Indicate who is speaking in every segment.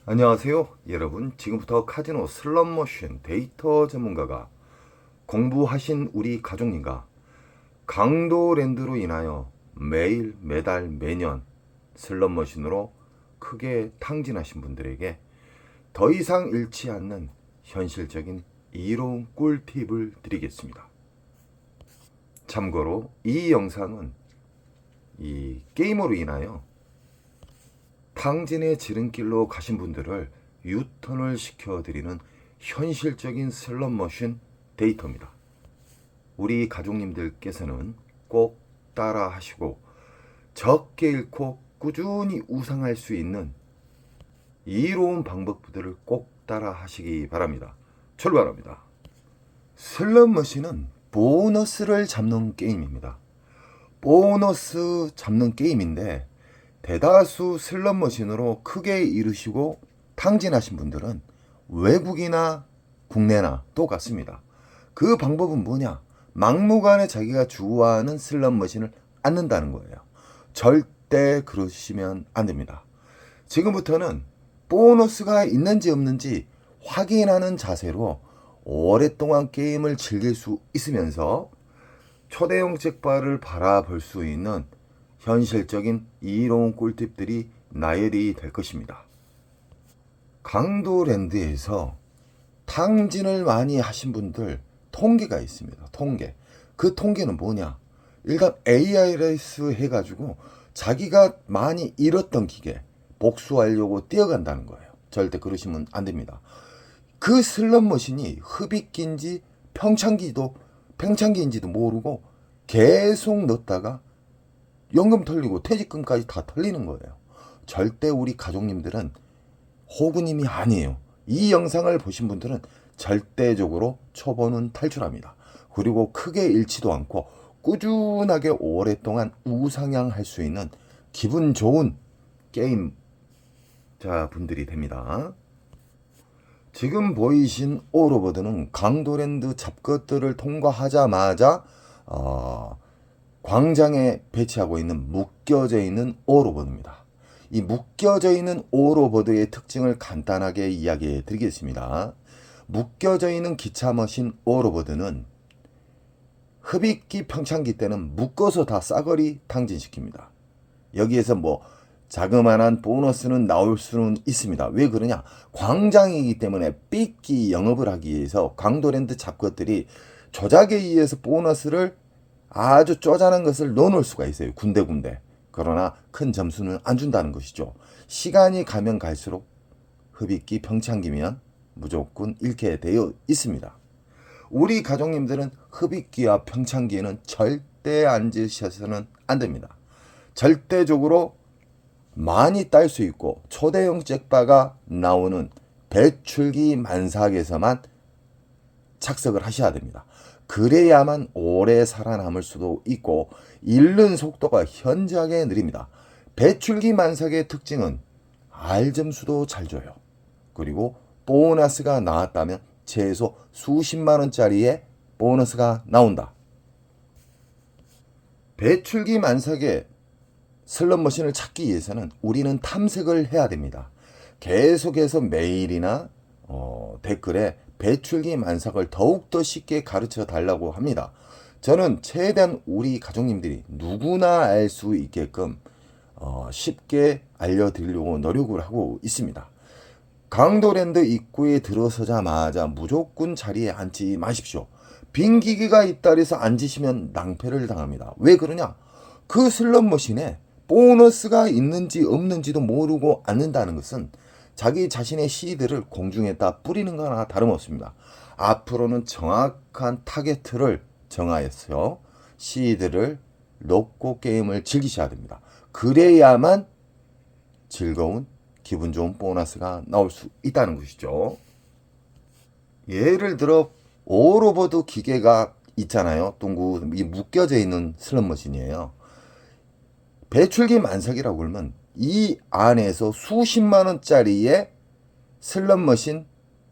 Speaker 1: 안녕하세요 여러분. 지금부터 카지노 슬롯머신 데이터 전문가가 공부하신 우리 가족님과 강도랜드로 인하여 매일 매달 매년 슬롯머신으로 크게 탕진하신 분들에게 더 이상 잃지 않는 현실적인 이로운 꿀팁을 드리겠습니다. 참고로 이 영상은 이 게임으로 인하여 탕진의 지름길로 가신 분들을 유턴을 시켜드리는 현실적인 슬롯머신 데이터입니다. 우리 가족님들께서는 꼭 따라 하시고 적게 잃고 꾸준히 우상할 수 있는 이로운 방법들을 꼭 따라 하시기 바랍니다. 출발합니다. 슬롯머신은 보너스를 잡는 게임입니다. 보너스 잡는 게임인데 대다수 슬롯머신으로 크게 이루시고 탕진하신 분들은 외국이나 국내나 똑같습니다. 그 방법은 뭐냐? 막무가내 자기가 좋아하는 슬롯머신을 앉는다는 거예요. 절대 그러시면 안 됩니다. 지금부터는 보너스가 있는지 없는지 확인하는 자세로 오랫동안 게임을 즐길 수 있으면서 초대형 잭팟을 바라볼 수 있는 현실적인 이로운 꿀팁들이 나열이 될 것입니다. 강도랜드에서 탕진을 많이 하신 분들 통계가 있습니다. 통계. 그 통계는 뭐냐? 일단 AI 레이스 해가지고 자기가 많이 잃었던 기계 복수하려고 뛰어간다는 거예요. 절대 그러시면 안 됩니다. 그 슬롯머신이 흡입기인지 평창기인지도 모르고 계속 넣다가 연금 털리고 퇴직금까지 다 털리는 거예요. 절대 우리 가족님들은 호구님이 아니에요. 이 영상을 보신 분들은 절대적으로 초보는 탈출합니다. 그리고 크게 잃지도 않고 꾸준하게 오랫동안 우상향할 수 있는 기분 좋은 게임 분들이 됩니다. 지금 보이신 오로버드는 강도랜드 잡것들을 통과하자마자 광장에 배치하고 있는 묶여져 있는 오로버드입니다. 이 묶여져 있는 오로버드의 특징을 간단하게 이야기해 드리겠습니다. 묶여져 있는 기차머신 오로버드는 흡입기 평창기 때는 묶어서 다 싸그리 탕진시킵니다. 여기에서 자그마한 보너스는 나올 수는 있습니다. 왜 그러냐? 광장이기 때문에 삐끼 영업을 하기 위해서 강도랜드 잡것들이 조작에 의해서 보너스를 아주 쪼잔한 것을 넣어놓을 수가 있어요. 군데군데. 그러나 큰 점수는 안 준다는 것이죠. 시간이 가면 갈수록 흡입기 평창기면 무조건 잃게 되어 있습니다. 우리 가족님들은 흡입기와 평창기에는 절대 앉으셔서는 안 됩니다. 절대적으로 많이 딸 수 있고 초대형 잭바가 나오는 배출기 만삭에서만 착석을 하셔야 됩니다. 그래야만 오래 살아남을 수도 있고 잃는 속도가 현저하게 느립니다. 배출기 만삭의 특징은 알점수도 잘 줘요. 그리고 보너스가 나왔다면 최소 수십만 원짜리의 보너스가 나온다. 배출기 만삭의 슬롯머신을 찾기 위해서는 우리는 탐색을 해야 됩니다. 계속해서 메일이나 댓글에 배출기 만삭을 더욱더 쉽게 가르쳐 달라고 합니다. 저는 최대한 우리 가족님들이 누구나 알 수 있게끔 쉽게 알려드리려고 노력을 하고 있습니다. 강도랜드 입구에 들어서자마자 무조건 자리에 앉지 마십시오. 빈 기계가 있다 해서 앉으시면 낭패를 당합니다. 왜 그러냐? 그 슬롯머신에 보너스가 있는지 없는지도 모르고 앉는다는 것은 자기 자신의 시드를 공중에다 뿌리는 거나 다름없습니다. 앞으로는 정확한 타겟을 정하여서 시드를 놓고 게임을 즐기셔야 됩니다. 그래야만 즐거운 기분 좋은 보너스가 나올 수 있다는 것이죠. 예를 들어 오로버드 기계가 있잖아요. 둥구 이 묶여져 있는 슬롯머신이에요. 배출기 만삭이라고 그러면 이 안에서 수십만 원짜리의 슬롯머신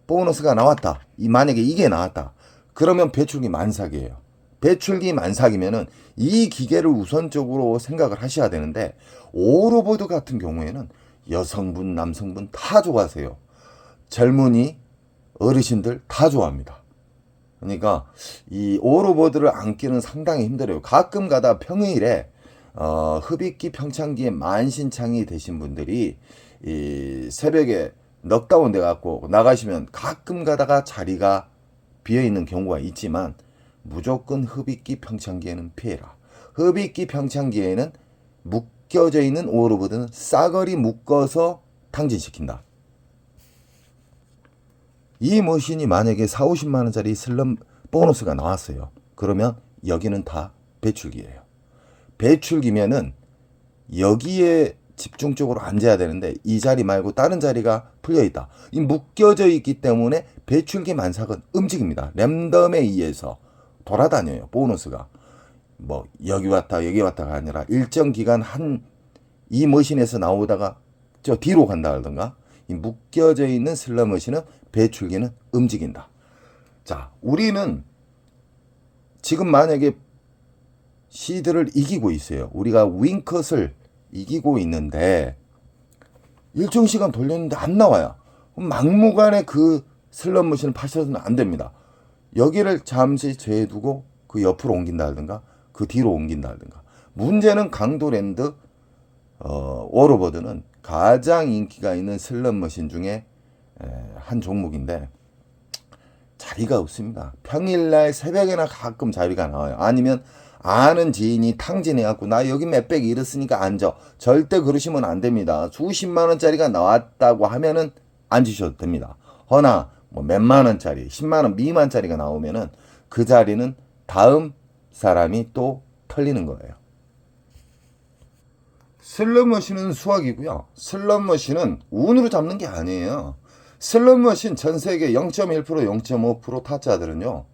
Speaker 1: 보너스가 나왔다. 만약에 이게 나왔다. 그러면 배출기 만삭이에요. 배출기 만삭이면은 이 기계를 우선적으로 생각을 하셔야 되는데 오로보드 같은 경우에는 여성분, 남성분 다 좋아하세요. 젊은이, 어르신들 다 좋아합니다. 그러니까 이 오로보드를 안기는 상당히 힘들어요. 가끔 가다 평일에 흡입기 평창기에 만신창이 되신 분들이 이 새벽에 넉다운 돼 갖고 나가시면 가끔 가다가 자리가 비어 있는 경우가 있지만 무조건 흡입기 평창기에는 피해라. 흡입기 평창기에는 묶여져 있는 오로보드는 싸그리 묶어서 탕진시킨다. 이 머신이 만약에 4, 50만 원짜리 슬럼 보너스가 나왔어요. 그러면 여기는 다 배출기예요. 배출기면은 여기에 집중적으로 앉아야 되는데 이 자리 말고 다른 자리가 풀려있다. 이 묶여져 있기 때문에 배출기 만삭은 움직입니다. 랜덤에 의해서 돌아다녀요. 보너스가. 뭐 여기 왔다 여기 왔다가 아니라 일정 기간 이 머신에서 나오다가 저 뒤로 간다든가 이 묶여져 있는 슬러 머신은 배출기는 움직인다. 자, 우리는 지금 만약에 시드를 이기고 있어요. 우리가 윙컷을 이기고 있는데 일정 시간 돌렸는데 안 나와요. 막무가내 그 슬롯 머신을 파셔서는 안 됩니다. 여기를 잠시 제해두고 그 옆으로 옮긴다든가 그 뒤로 옮긴다든가. 문제는 강도랜드 워로버드는 가장 인기가 있는 슬롯 머신 중에 한 종목인데 자리가 없습니다. 평일날 새벽에나 가끔 자리가 나와요. 아니면 아는 지인이 탕진해갖고 나 여기 몇백 잃었으니까 앉아. 절대 그러시면 안 됩니다. 수십만 원짜리가 나왔다고 하면은 앉으셔도 됩니다. 허나 뭐 몇만 원짜리, 10만 원 미만짜리가 나오면은 그 자리는 다음 사람이 또 털리는 거예요. 슬롯머신은 수학이고요. 슬롯머신은 운으로 잡는 게 아니에요. 슬롯머신 전 세계 0.1%, 0.5% 타짜들은요.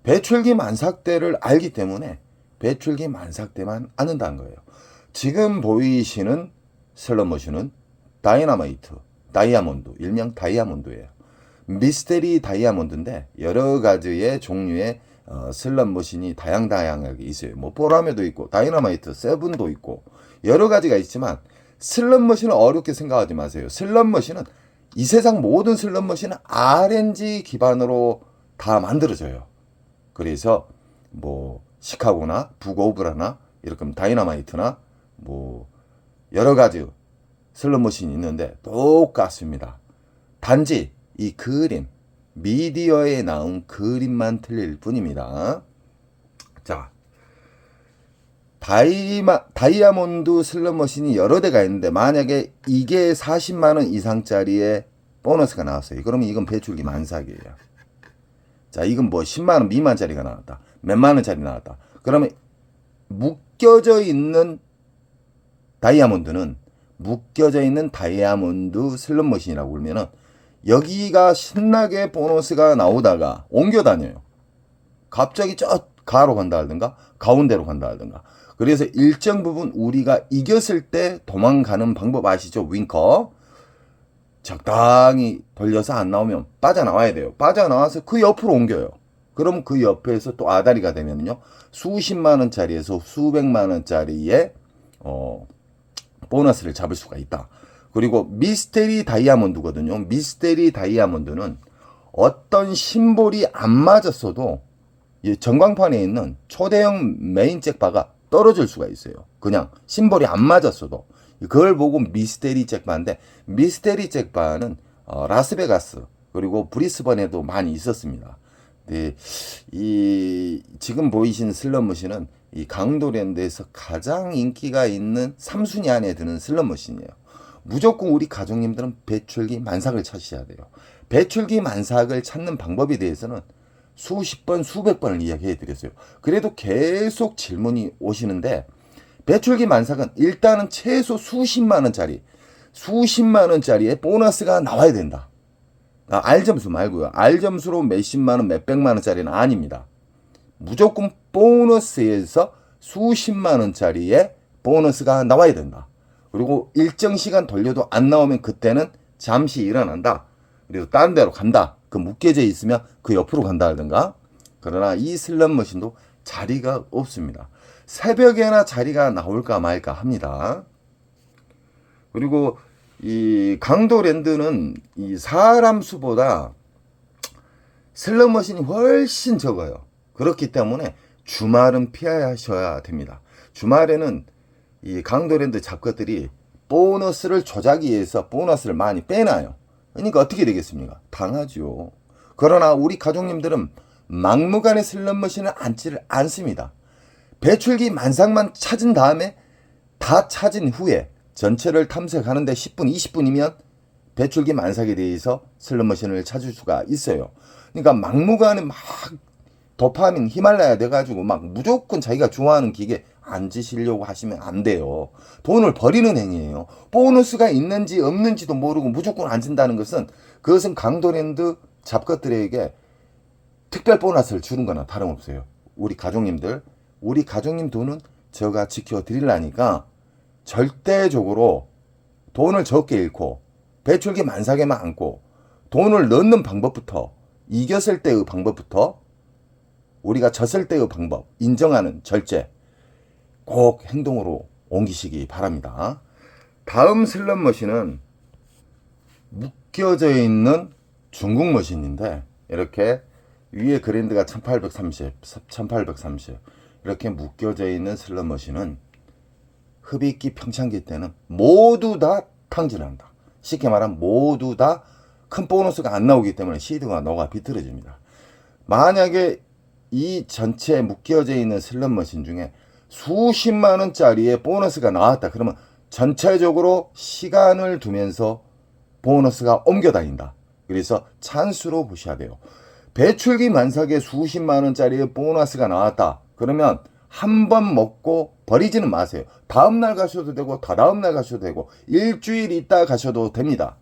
Speaker 1: 배출기 만삭대를 알기 때문에 배출기 만삭대만 않는다는 거예요. 지금 보이시는 슬롯머신은 다이너마이트, 다이아몬드, 일명 다이아몬드예요. 미스테리 다이아몬드인데 여러 가지의 종류의 슬롯머신이 다양하게 있어요. 뭐 보라매도 있고 다이너마이트, 세븐도 있고 여러 가지가 있지만 슬롯머신을 어렵게 생각하지 마세요. 슬롯머신은 이 세상 모든 슬롯머신은 RNG 기반으로 다 만들어져요. 그래서 뭐 시카고나 북오브라나 이렇게 다이너마이트나 뭐 여러 가지 슬롯머신이 있는데 똑같습니다. 단지 이 그림, 미디어에 나온 그림만 틀릴 뿐입니다. 자, 다이아몬드 슬롯머신이 여러 대가 있는데 만약에 이게 40만원 이상짜리의 보너스가 나왔어요. 그러면 이건 배출기 만삭이에요. 자, 이건 뭐 10만원 미만짜리가 나왔다. 몇만원짜리 나왔다. 그러면 묶여져 있는 다이아몬드는 묶여져 있는 다이아몬드 슬롯머신이라고 그러면은 여기가 신나게 보너스가 나오다가 옮겨 다녀요. 갑자기 저 가로 간다든가 가운데로 간다든가. 그래서 일정 부분 우리가 이겼을 때 도망가는 방법 아시죠? 윙커. 적당히 돌려서 안 나오면 빠져나와야 돼요. 빠져나와서 그 옆으로 옮겨요. 그럼 그 옆에서 또 아다리가 되면요. 수십만 원짜리에서 수백만 원짜리의 보너스를 잡을 수가 있다. 그리고 미스테리 다이아몬드거든요. 미스테리 다이아몬드는 어떤 심볼이 안 맞았어도 전광판에 있는 초대형 메인 잭바가 떨어질 수가 있어요. 그냥 심볼이 안 맞았어도. 그걸 보고 미스테리 잭바인데 미스테리 잭바는 라스베가스 그리고 브리스번에도 많이 있었습니다. 네, 이 지금 보이신 슬롯머신은 이 강도랜드에서 가장 인기가 있는 3순위 안에 드는 슬롯머신이에요. 무조건 우리 가족님들은 배출기 만삭을 찾으셔야 돼요. 배출기 만삭을 찾는 방법에 대해서는 수십 번, 수백 번을 이야기해 드렸어요. 그래도 계속 질문이 오시는데 배출기 만삭은 일단은 최소 수십만 원짜리의 보너스가 나와야 된다. R점수 말고요. R점수로 몇십만 원, 몇백만 원짜리는 아닙니다. 무조건 보너스에서 수십만 원짜리의 보너스가 나와야 된다. 그리고 일정 시간 돌려도 안 나오면 그때는 잠시 일어난다. 그리고 다른 데로 간다. 그 묶여져 있으면 그 옆으로 간다든가. 그러나 이 슬롯머신도 자리가 없습니다. 새벽에나 자리가 나올까 말까 합니다. 그리고 이 강도랜드는 이 사람 수보다 슬롯머신이 훨씬 적어요. 그렇기 때문에 주말은 피하셔야 됩니다. 주말에는 이 강도랜드 잡것들이 보너스를 조작하기 위해서 보너스를 많이 빼놔요. 그러니까 어떻게 되겠습니까? 당하죠. 그러나 우리 가족님들은 막무가내 슬롯머신을 앉지를 않습니다. 배출기 만삭만 찾은 다음에 다 찾은 후에 전체를 탐색하는데 10분, 20분이면 배출기 만삭에 대해서 슬롯머신을 찾을 수가 있어요. 그러니까 막무가내 막 도파민 히말라야 돼가지고 막 무조건 자기가 좋아하는 기계 앉으시려고 하시면 안 돼요. 돈을 버리는 행위예요. 보너스가 있는지 없는지도 모르고 무조건 앉는다는 것은 그것은 강도랜드 잡것들에게 특별 보너스를 주는 거나 다름없어요. 우리 가족님 돈은 제가 지켜드리려니까 절대적으로 돈을 적게 잃고 배출기 만삭에만 앉고 돈을 넣는 방법부터 이겼을 때의 방법부터 우리가 졌을 때의 방법 인정하는 절제 꼭 행동으로 옮기시기 바랍니다. 다음 슬롯머신은 묶여져 있는 중국 머신인데 이렇게 위에 그랜드가 1830, 1830 이렇게 묶여져 있는 슬롯머신은 흡입기 평창기 때는 모두 다 탕진한다. 쉽게 말하면 모두 다 큰 보너스가 안 나오기 때문에 시드가 녹아 비틀어집니다. 만약에 이 전체 묶여져 있는 슬롯머신 중에 수십만 원짜리의 보너스가 나왔다. 그러면 전체적으로 시간을 두면서 보너스가 옮겨 다닌다. 그래서 찬스로 보셔야 돼요. 배출기 만삭에 수십만 원짜리의 보너스가 나왔다. 그러면 한 번 먹고 버리지는 마세요. 다음날 가셔도 되고 다다음날 가셔도 되고 일주일 있다 가셔도 됩니다.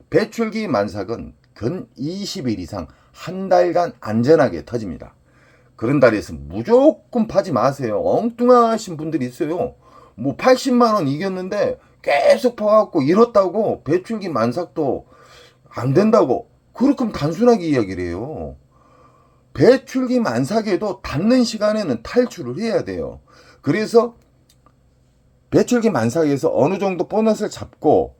Speaker 1: 배출기 만삭은 근 20일 이상 한 달간 안전하게 터집니다. 그런 달에서 무조건 파지 마세요. 엉뚱하신 분들이 있어요. 뭐 80만 원 이겼는데 계속 파갖고 잃었다고 배출기 만삭도 안 된다고 그렇게 단순하게 이야기를 해요. 배출기 만삭에도 닿는 시간에는 탈출을 해야 돼요. 그래서 배출기 만삭에서 어느 정도 보너스를 잡고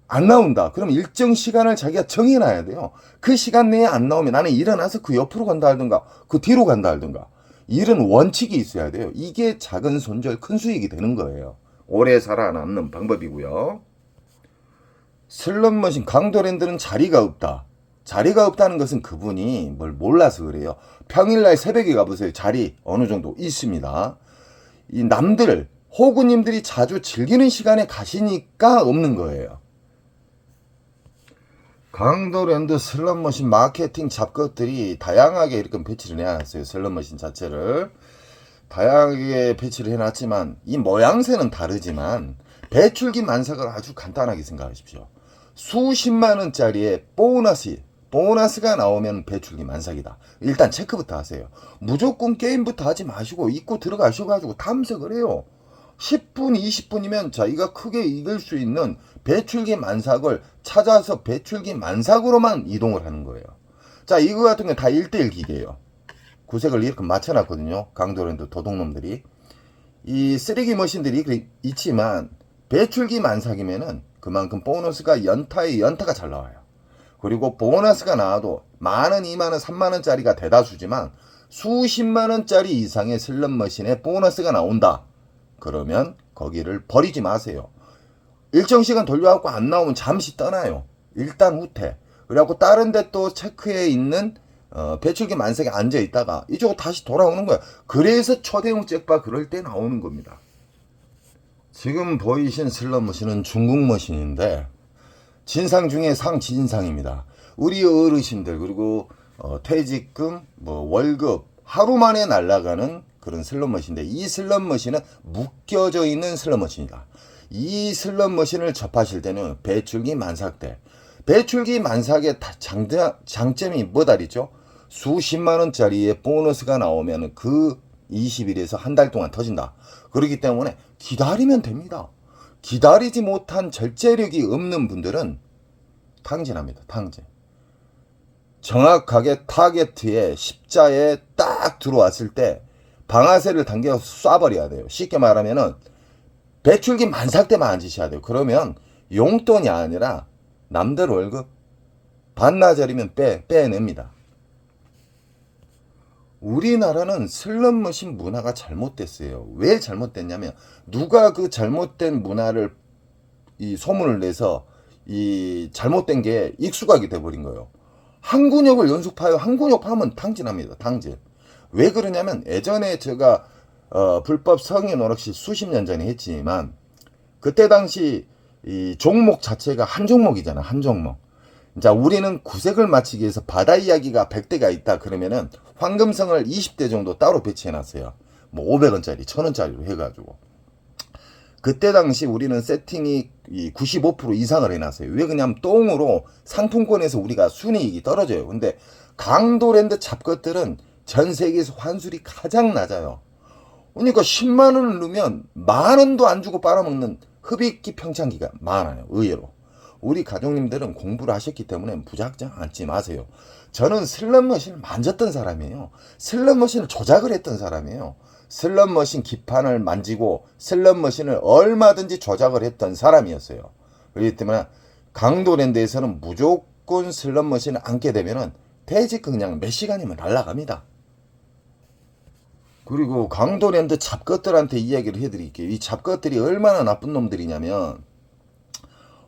Speaker 1: 안 나온다. 그럼 일정 시간을 자기가 정해놔야 돼요. 그 시간 내에 안 나오면 나는 일어나서 그 옆으로 간다 하든가 그 뒤로 간다 하든가 이런 원칙이 있어야 돼요. 이게 작은 손절 큰 수익이 되는 거예요. 오래 살아남는 방법이고요. 슬롯머신 강도랜드는 자리가 없다. 자리가 없다는 것은 그분이 뭘 몰라서 그래요. 평일날 새벽에 가보세요. 자리 어느 정도 있습니다. 이 남들 호구님들이 자주 즐기는 시간에 가시니까 없는 거예요. 강도랜드 슬롯머신 마케팅 잡것들이 다양하게 이렇게 배치를 해놨어요. 슬롯머신 자체를 다양하게 배치를 해놨지만 이 모양새는 다르지만 배출기 만삭을 아주 간단하게 생각하십시오. 수십만 원짜리의 보너스가 나오면 배출기 만삭이다. 일단 체크부터 하세요. 무조건 게임부터 하지 마시고 입고 들어가셔가지고 탐색을 해요. 10분, 20분이면 자기가 크게 이길 수 있는 배출기 만삭을 찾아서 배출기 만삭으로만 이동을 하는 거예요. 자, 이거 같은 게 다 1대1 기계예요. 구색을 이렇게 맞춰놨거든요. 강도랜드 도둑놈들이. 이 쓰레기 머신들이 있지만 배출기 만삭이면은 그만큼 보너스가 연타가 잘 나와요. 그리고 보너스가 나와도 만원, 2만원, 3만원짜리가 대다수지만 수십만원짜리 이상의 슬롯머신에 보너스가 나온다. 그러면 거기를 버리지 마세요. 일정 시간 돌려갖고 안 나오면 잠시 떠나요. 일단 후퇴. 그래갖고 다른 데 또 체크해 있는 배출기 만삭에 앉아 있다가 이쪽으로 다시 돌아오는 거야. 그래서 초대형 잭바 그럴 때 나오는 겁니다. 지금 보이신 슬롯머신은 중국 머신인데 진상 중에 상진상입니다. 우리 어르신들 그리고 퇴직금, 월급 하루 만에 날아가는 그런 슬롯머신인데 이 슬롯머신은 묶여져 있는 슬롯머신이다. 이 슬롯머신을 접하실 때는 배출기 만삭 배출기 만삭의 장점이 뭐다리죠? 수십만 원짜리의 보너스가 나오면 그 20일에서 한 달 동안 터진다. 그렇기 때문에 기다리면 됩니다. 기다리지 못한 절제력이 없는 분들은 탕진합니다. 탕진. 정확하게 타겟에 십자에 딱 들어왔을 때 방아쇠를 당겨서 쏴버려야 돼요. 쉽게 말하면은 배출기 만삭 때만 앉으셔야 돼요. 그러면 용돈이 아니라 남들 월급 반나절이면 빼냅니다. 우리나라는 슬롯머신 문화가 잘못됐어요. 왜 잘못됐냐면 누가 그 잘못된 문화를 이 소문을 내서 이 잘못된 게 익숙하게 돼버린 거예요. 항군역을 연속파요. 항군역 파면 탕진합니다. 탕진. 왜 그러냐면 예전에 제가 불법 성인 오락실 수십 년 전에 했지만 그때 당시 이 종목 자체가 한 종목이잖아. 한 종목. 자, 우리는 구색을 맞추기 위해서 바다 이야기가 100대가 있다 그러면은 황금성을 20대 정도 따로 배치해 놨어요. 뭐 500원짜리, 1000원짜리로 해가지고. 그때 당시 우리는 세팅이 95% 이상을 해놨어요. 왜 그러냐면 똥으로 상품권에서 우리가 순이익이 떨어져요. 근데 강도랜드 잡것들은 전 세계에서 환술이 가장 낮아요. 그러니까 10만 원을 넣으면 만 원도 안 주고 빨아먹는 흡입기 평창기가 많아요. 의외로. 우리 가족님들은 공부를 하셨기 때문에 무작정 앉지 마세요. 저는 슬롯머신을 만졌던 사람이에요. 슬롯머신을 조작을 했던 사람이에요. 슬롯머신 기판을 만지고 슬롯머신을 얼마든지 조작을 했던 사람이었어요. 그렇기 때문에 강도랜드에서는 무조건 슬롯머신을 앉게 되면은 퇴직 그냥 몇 시간이면 날아갑니다. 그리고 강도랜드 잡것들한테 이야기를 해드릴게요. 이 잡것들이 얼마나 나쁜 놈들이냐면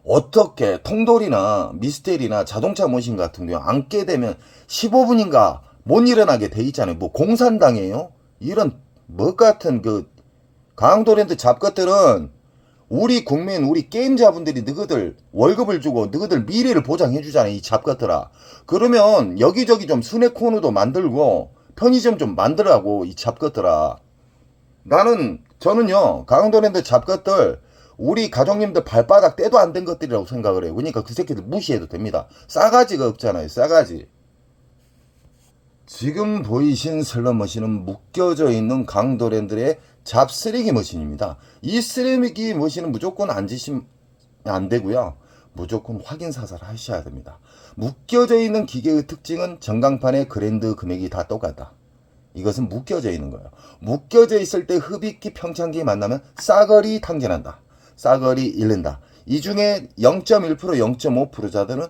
Speaker 1: 어떻게 통돌이나 미스테리나 자동차 머신 같은 경우 앉게 되면 15분인가 못 일어나게 돼 있잖아요. 뭐 공산당이에요? 이런 뭐 같은 그 강도랜드 잡것들은 우리 국민, 우리 게임자분들이 너희들 월급을 주고 너희들 미래를 보장해 주잖아요. 이 잡것들아. 그러면 여기저기 좀 순회 코너도 만들고 편의점 좀 만들라고 이 잡것들아. 저는요 강도랜드 잡것들 우리 가족님들 발바닥 떼도 안 된 것들이라고 생각을 해요. 그러니까 그 새끼들 무시해도 됩니다. 싸가지가 없잖아요. 싸가지. 지금 보이신 슬롯머신은 묶여져 있는 강도랜드의 잡쓰레기 머신입니다. 이 쓰레기 머신은 무조건 앉으시면 안 되고요. 무조건 확인 사살 하셔야 됩니다. 묶여져 있는 기계의 특징은 전광판의 그랜드 금액이 다 똑같다. 이것은 묶여져 있는 거예요. 묶여져 있을 때 흡입기 평창기 만나면 싸거리 탕진한다. 싸거리 잃는다. 이 중에 0.1% 0.5%자들은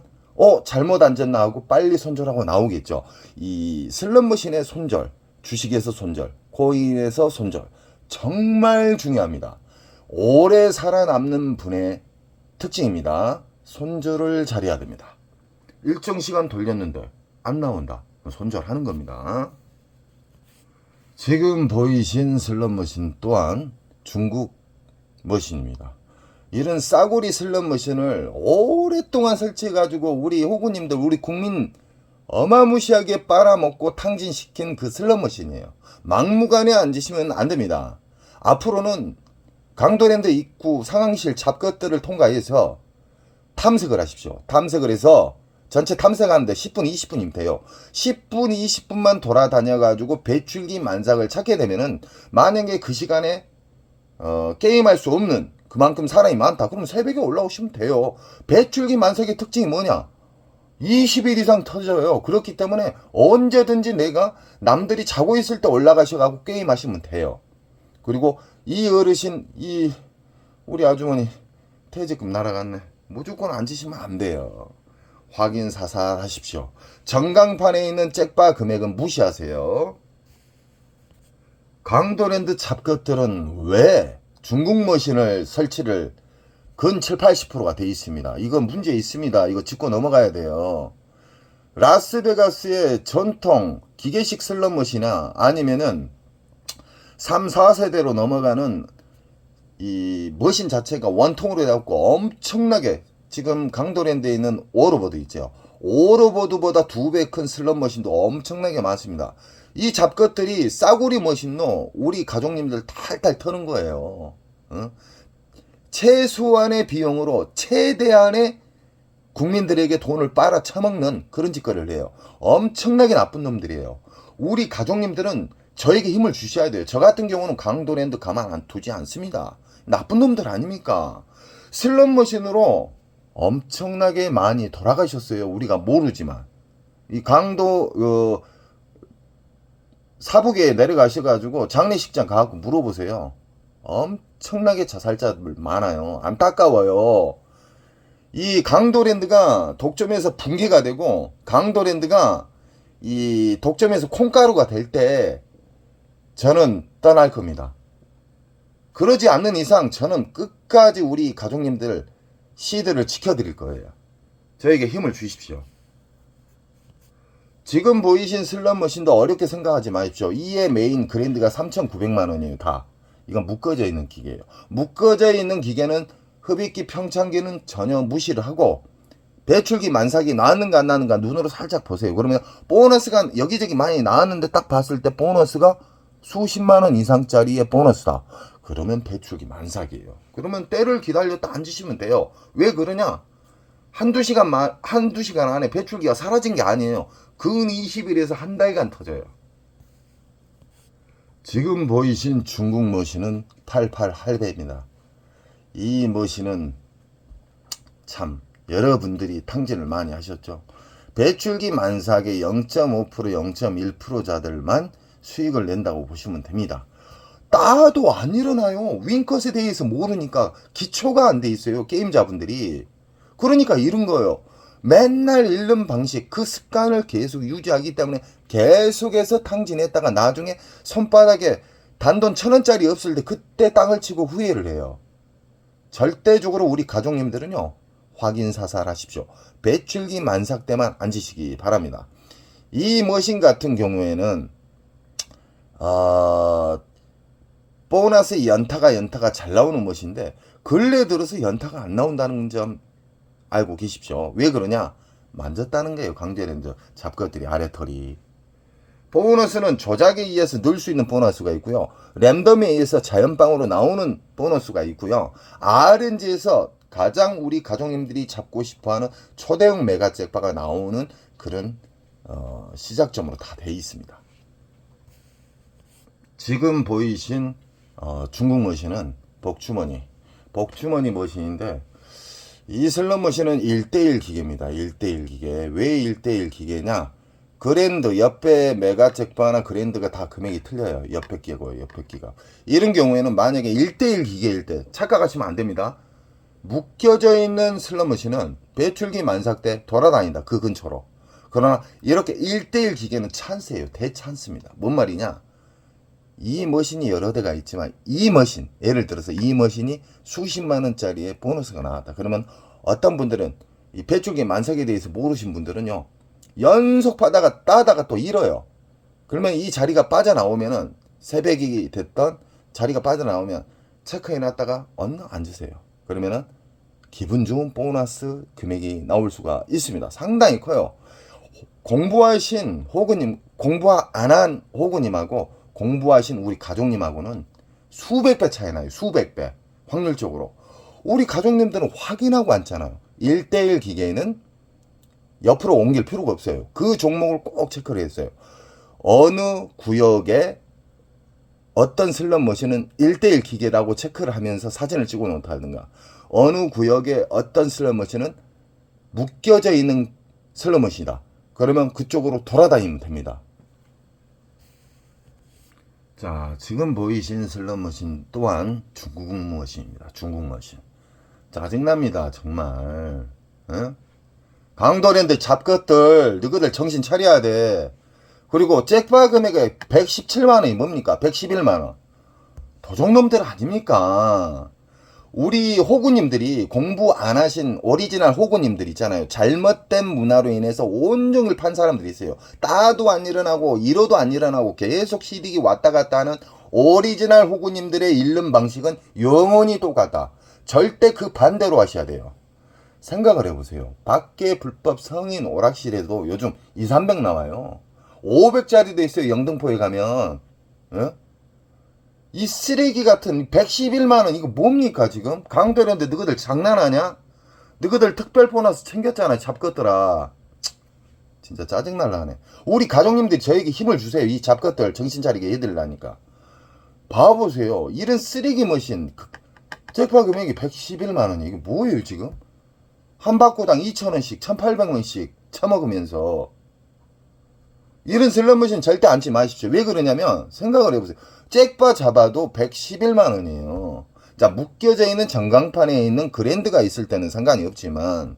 Speaker 1: 잘못 앉았나 하고 빨리 손절하고 나오겠죠. 이 슬롯머신의 손절, 주식에서 손절, 코인에서 손절 정말 중요합니다. 오래 살아남는 분의 특징입니다. 손절을 잘해야 됩니다. 일정 시간 돌렸는데 안 나온다. 손절하는 겁니다. 지금 보이신 슬롯머신 또한 중국 머신입니다. 이런 싸구리 슬롯머신을 오랫동안 설치해가지고 우리 호구님들, 우리 국민 어마무시하게 빨아먹고 탕진시킨 그 슬롯머신이에요. 막무가내 앉으시면 안 됩니다. 앞으로는 강도랜드 입구 상황실 잡것들을 통과해서 탐색을 하십시오. 탐색을 해서 전체 탐색하는데 10분, 20분이면 돼요. 10분, 20분만 돌아다녀가지고 배출기 만삭을 찾게 되면은 만약에 그 시간에 게임할 수 없는 그만큼 사람이 많다. 그러면 새벽에 올라오시면 돼요. 배출기 만삭의 특징이 뭐냐? 20일 이상 터져요. 그렇기 때문에 언제든지 내가 남들이 자고 있을 때 올라가셔가지고 게임하시면 돼요. 그리고 이 어르신, 우리 아주머니 퇴직금 날아갔네. 무조건 앉으시면 안 돼요. 확인 사살 하십시오. 전광판에 있는 잭바 금액은 무시하세요. 강도랜드 잡것들은 왜 중국 머신을 설치를 근 7, 80%가 돼 있습니다. 이건 문제 있습니다. 이거 짚고 넘어가야 돼요. 라스베가스의 전통 기계식 슬롯머신이나 아니면은 3, 4세대로 넘어가는 이 머신 자체가 원통으로 해갖고 엄청나게 지금 강도랜드에 있는 오로보드 있죠. 오로보드보다 2배 큰 슬롯머신도 엄청나게 많습니다. 이 잡것들이 싸구리 머신로 우리 가족님들 탈탈 터는 거예요. 최소한의 비용으로 최대한의 국민들에게 돈을 빨아 처먹는 그런 짓거리를 해요. 엄청나게 나쁜 놈들이에요. 우리 가족님들은 저에게 힘을 주셔야 돼요. 저 같은 경우는 강도랜드 가만 안 두지 않습니다. 나쁜 놈들 아닙니까? 슬롯머신으로 엄청나게 많이 돌아가셨어요. 우리가 모르지만. 이 강도 사북에 내려가셔가지고 장례식장 가갖고 물어보세요. 엄청나게 자살자들 많아요. 안타까워요. 이 강도랜드가 독점에서 붕괴가 되고 강도랜드가 이 독점에서 콩가루가 될 때 저는 떠날 겁니다. 그러지 않는 이상 저는 끝까지 우리 가족님들 시드를 지켜드릴 거예요. 저에게 힘을 주십시오. 지금 보이신 슬롯머신도 어렵게 생각하지 마십시오. 이의 메인 그랜드가 3,900만원이에요. 다. 이건 묶어져 있는 기계예요. 묶어져 있는 기계는 흡입기 평창기는 전혀 무시를 하고 배출기 만삭이 나왔는가 안 나왔는가 눈으로 살짝 보세요. 그러면 보너스가 여기저기 많이 나왔는데 딱 봤을 때 보너스가 수십만원 이상짜리의 보너스다. 그러면 배출기 만삭이에요. 그러면 때를 기다렸다 앉으시면 돼요. 왜 그러냐? 한두 시간 안에 배출기가 사라진 게 아니에요. 근 20일에서 한 달간 터져요. 지금 보이신 중국 머신은 88 할배입니다. 이 머신은 참 여러분들이 탕진을 많이 하셨죠. 배출기 만삭의 0.5% 0.1%자들만 수익을 낸다고 보시면 됩니다. 따도 안 일어나요. 윙컷에 대해서 모르니까 기초가 안 돼 있어요. 게임자분들이. 그러니까 이런 거예요. 맨날 잃는 방식, 그 습관을 계속 유지하기 때문에 계속해서 탕진했다가 나중에 손바닥에 단돈 1,000원짜리 없을 때 그때 땅을 치고 후회를 해요. 절대적으로 우리 가족님들은요, 확인사살하십시오. 배출기 만삭 때만 앉으시기 바랍니다. 이 머신 같은 경우에는 보너스 연타가 잘 나오는 머신인데 근래 들어서 연타가 안 나온다는 점 알고 계십시오. 왜 그러냐? 만졌다는 거예요. 강제랜드 잡것들이 아래털이. 보너스는 조작에 의해서 넣을 수 있는 보너스가 있고요. 랜덤에 의해서 자연방으로 나오는 보너스가 있고요. RNG에서 가장 우리 가족님들이 잡고 싶어하는 초대형 메가 잭바가 나오는 그런 시작점으로 다 돼 있습니다. 지금 보이신 중국 머신은 복주머니 머신인데 이 슬롯 머신은 1대1 기계입니다. 1대1 기계. 왜 1대1 기계냐? 그랜드, 옆에 메가 잭바나 그랜드가 다 금액이 틀려요. 옆에 끼고요. 옆에 끼가. 이런 경우에는 만약에 1대1 기계일 때 착각하시면 안 됩니다. 묶여져 있는 슬롯 머신은 배출기 만삭 때 돌아다닌다. 그 근처로. 그러나 이렇게 1대1 기계는 찬스예요. 대찬스입니다. 뭔 말이냐? 이 머신이 여러 대가 있지만 이 머신, 예를 들어서 이 머신이 수십만 원짜리의 보너스가 나왔다. 그러면 어떤 분들은 이 배출기 만삭에 대해서 모르신 분들은요, 연속 따다가 또 잃어요. 그러면 이 자리가 빠져나오면은 새벽이 됐던 자리가 빠져나오면 체크해놨다가 얼른 앉으세요. 그러면은 기분 좋은 보너스 금액이 나올 수가 있습니다. 상당히 커요. 공부하신 호구님, 공부 안 한 호구님하고 공부하신 우리 가족님하고는 수백 배 차이 나요. 수백 배. 확률적으로. 우리 가족님들은 확인하고 앉잖아요. 1대1 기계는 옆으로 옮길 필요가 없어요. 그 종목을 꼭 체크를 했어요. 어느 구역에 어떤 슬롯 머신은 1대1 기계라고 체크를 하면서 사진을 찍어 놓다든가, 어느 구역에 어떤 슬롯 머신은 묶여져 있는 슬롯 머신이다. 그러면 그쪽으로 돌아다니면 됩니다. 자, 지금 보이신 슬롯 머신 또한 중국 머신입니다. 중국 머신. 짜증납니다, 정말. 어? 강도랜드 잡것들, 너희들 정신 차려야 돼. 그리고 잭바 금액이 117만원이 뭡니까? 111만원. 도둑놈들 아닙니까? 우리 호구님들이 공부 안 하신 오리지널 호구님들 있잖아요. 잘못된 문화로 인해서 온종일 판 사람들이 있어요. 따도 안 일어나고 이러도 안 일어나고 계속 시디기 왔다 갔다 하는 오리지널 호구님들의 잃는 방식은 영원히 똑같다. 절대 그 반대로 하셔야 돼요. 생각을 해보세요. 밖에 불법 성인 오락실에도 요즘 2, 300 나와요. 500짜리도 있어요. 영등포에 가면. 어? 이 쓰레기 같은 111만원 이거 뭡니까 지금? 강도랜드 너희들 장난하냐? 너희들 특별 보너스 챙겼잖아. 잡것들아. 진짜 짜증날라 하네. 우리 가족님들이 저에게 힘을 주세요. 이 잡것들 정신 차리게 해드리라니까. 봐보세요. 이런 쓰레기 머신 잭파 금액이 111만원이 이게 뭐예요 지금? 한 바구당 2,000원씩 1,800원씩 처먹으면서 이런 슬롯 머신 절대 앉지 마십시오. 왜 그러냐면 생각을 해보세요. 잭바 잡아도 111만원이에요. 자, 묶여져 있는 전광판에 있는 그랜드가 있을 때는 상관이 없지만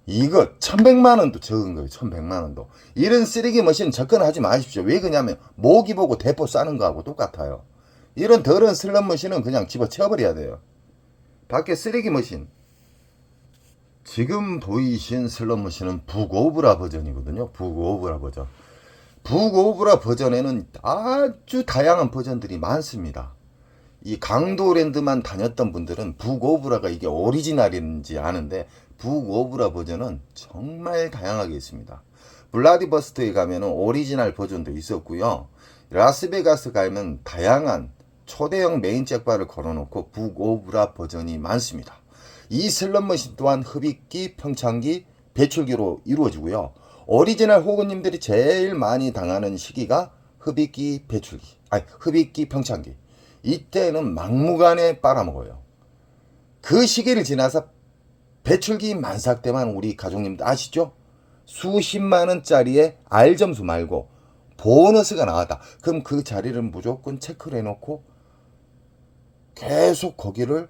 Speaker 1: 이거 1100만원도 적은 거예요. 1100만원도. 이런 쓰레기 머신 접근하지 마십시오. 왜 그러냐면 모기 보고 대포 싸는 거하고 똑같아요. 이런 더러운 슬롯 머신은 그냥 집어치워버려야 돼요. 밖에 쓰레기 머신, 지금 보이신 슬롯 머신은 북오브라 버전이거든요. 북오브라 버전. 북오브라 버전에는 아주 다양한 버전들이 많습니다. 이 강도랜드만 다녔던 분들은 북오브라가 이게 오리지널인지 아는데 북오브라 버전은 정말 다양하게 있습니다. 블라디버스트에 가면은 오리지널 버전도 있었고요. 라스베가스 가면 다양한 초대형 메인 잭바를 걸어놓고 북오브라 버전이 많습니다. 이 슬롯머신 또한 흡입기, 평창기, 배출기로 이루어지고요. 오리지널 호구님들이 제일 많이 당하는 시기가 흡입기, 배출기, 흡입기, 평창기. 이때는 막무가내 빨아먹어요. 그 시기를 지나서 배출기 만삭 때만 우리 가족님들 아시죠? 수십만원짜리의 R점수 말고 보너스가 나왔다. 그럼 그 자리를 무조건 체크를 해놓고 계속 거기를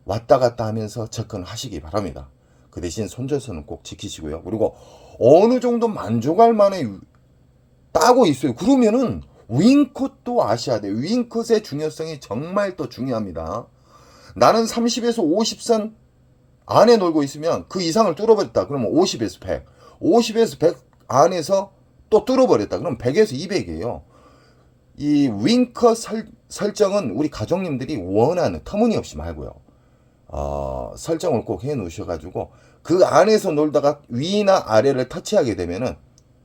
Speaker 1: 왔다 갔다 하면서 접근하시기 바랍니다. 그 대신 손절선은 꼭 지키시고요. 그리고 어느 정도 만족할 만에 따고 있어요. 그러면은 윙컷도 아셔야 돼요. 윙컷의 중요성이 정말 또 중요합니다. 나는 30에서 50선 안에 놀고 있으면 그 이상을 뚫어버렸다. 그러면 50에서 100. 50에서 100 안에서 또 뚫어버렸다. 그럼 100에서 200이에요. 이 윙컷 설정은 우리 가족님들이 원하는, 터무니없이 말고요. 설정을 꼭 해 놓으셔가지고 그 안에서 놀다가 위나 아래를 터치하게 되면은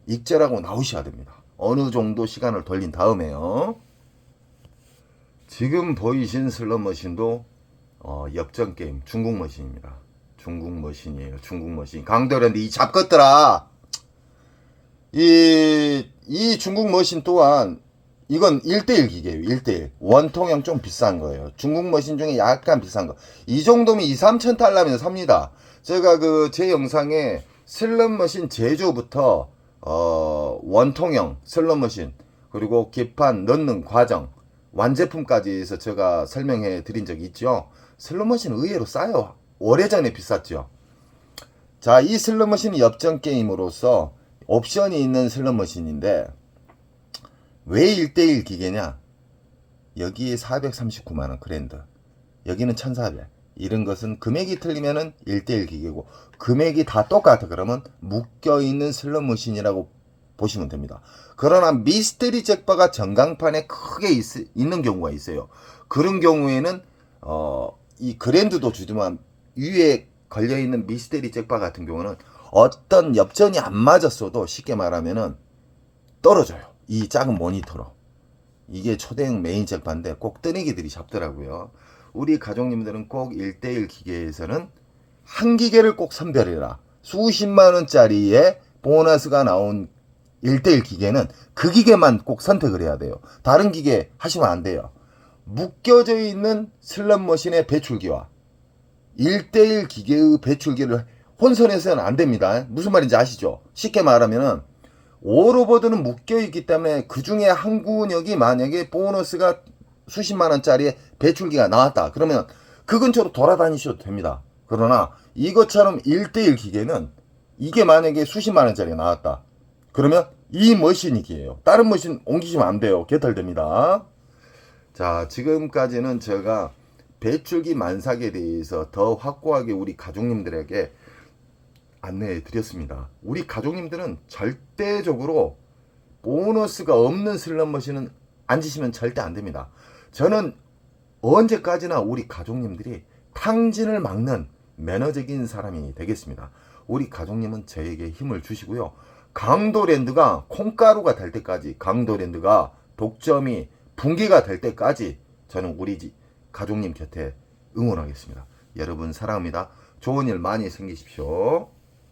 Speaker 1: 익절하고 나오셔야 됩니다. 어느 정도 시간을 돌린 다음에요. 지금 보이신 슬롯 머신도 역전 게임 중국 머신입니다. 중국 머신이에요. 중국 머신. 강도랜드 이 잡것들아. 이 중국 머신 또한 이건 1대1 기계예요. 1대1. 원통형 좀 비싼 거예요. 중국 머신 중에 약간 비싼 거. 이 정도면 2, 3천 달러면 삽니다. 제가 제 영상에 슬롯 머신 제조부터 원통형 슬롯 머신 그리고 기판 넣는 과정 완제품까지 해서 제가 설명해 드린 적이 있죠. 슬롯 머신 의외로 싸요. 오래전에 비쌌죠. 자, 이 슬롯 머신이 엽전 게임으로서 옵션이 있는 슬롯 머신인데 왜 1대1 기계냐? 여기에 439만원 그랜드, 여기는 1400. 이런 것은 금액이 틀리면은 1대1 기계고 금액이 다 똑같아 그러면 묶여있는 슬롯 머신이라고 보시면 됩니다. 그러나 미스테리 잭바가 전광판에 크게 있는 경우가 있어요. 그런 경우에는 이 그랜드도 주지만 위에 걸려있는 미스테리 잭바 같은 경우는 어떤 엽전이 안 맞았어도 쉽게 말하면은 떨어져요. 이 작은 모니터로. 이게 초대형 메인 잭바인데 꼭 뜨내기들이 잡더라고요. 우리 가족님들은 꼭 1대1 기계에서는 한 기계를 꼭 선별해라. 수십만원짜리의 보너스가 나온 1대1 기계는 그 기계만 꼭 선택을 해야 돼요. 다른 기계 하시면 안 돼요. 묶여져 있는 슬롯 머신의 배출기와 1대1 기계의 배출기를 혼선해서는 안 됩니다. 무슨 말인지 아시죠? 쉽게 말하면은 오로버드는 묶여있기 때문에 그 중에 한 구역이 만약에 보너스가 수십만원짜리의 배출기가 나왔다. 그러면 그 근처로 돌아다니셔도 됩니다. 그러나 이것처럼 1대1 기계는 이게 만약에 수십만원짜리가 나왔다. 그러면 이 머신이 기예요. 다른 머신 옮기시면 안 돼요. 개털됩니다. 자, 지금까지는 제가 배출기 만삭에 대해서 더 확고하게 우리 가족님들에게 안내해 드렸습니다. 우리 가족님들은 절대적으로 보너스가 없는 슬롯 머신은 앉으시면 절대 안 됩니다. 저는 언제까지나 우리 가족님들이 탕진을 막는 매너적인 사람이 되겠습니다. 우리 가족님은 저에게 힘을 주시고요. 강도랜드가 콩가루가 될 때까지, 강도랜드가 독점이 붕괴가 될 때까지 저는 우리 가족님 곁에 응원하겠습니다. 여러분 사랑합니다. 좋은 일 많이 생기십시오.